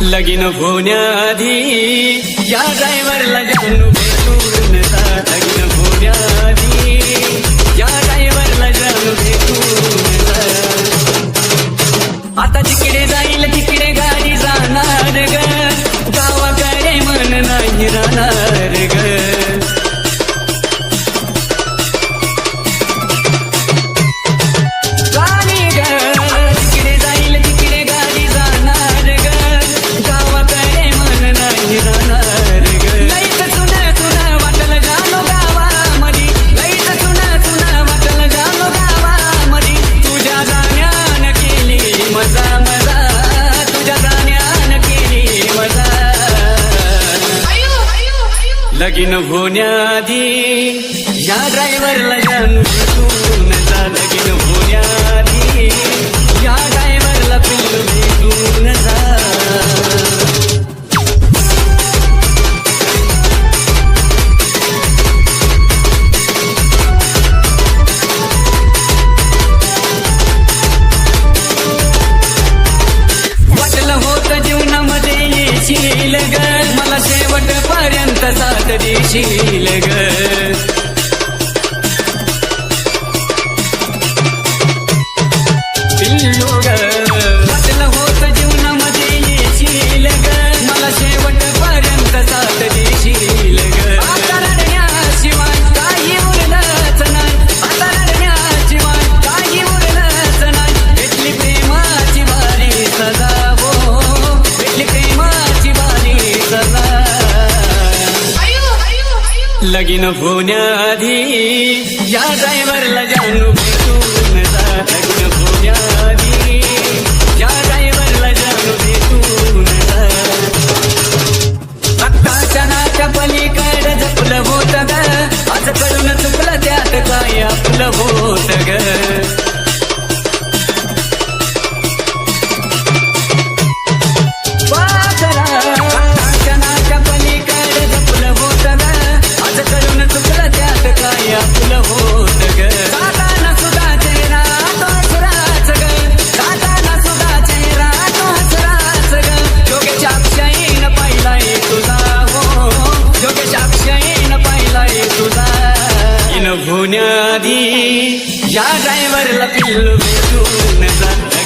लगीन होण्याआधी या ड्रायव्हरला जानू भेटून जा. लगीन होण्याआधी या ड्रायव्हरला जानू भेटून जा. आता जिकडे जाईल तिकडे गाडी जाणार ग, गावाकडे मन नाही राहणार ग. लगीन होण्याआधी या ड्रायव्हरला जानू भेटून जा. लगीन होण्याआधी या ड्रायव्हरला पिल्लू भेटून जा. वाटलं होतं जीवनामध्ये येशील ग, मला शेवटपर्यंत साथ देशील ग. पिल्लू ग, वाटलं होतं जीवनामध्ये येशील ग, मला शेवटपर्यंत साथ देशील ग. आता रडण्याशिवाय काही उरलंच नाही, आता रडण्याशिवाय काही उरलंच नाही. भेटली प्रेमाची बारी सदा, हो भेटली प्रेमाची बारी सदा. लगीन होण्याआधी या ड्रायव्हरला जानू भेटून जा. लगीन होण्याआधी या ड्रायव्हरला जानू भेटून जा. रक्ताच्या नाच्या पलीकडे जपलं होतं ग, आज करून चुकलं त्यात काय आपलं होतं ग. होण्याआधी या ड्रायव्हरला पिल्लू भेटून जा.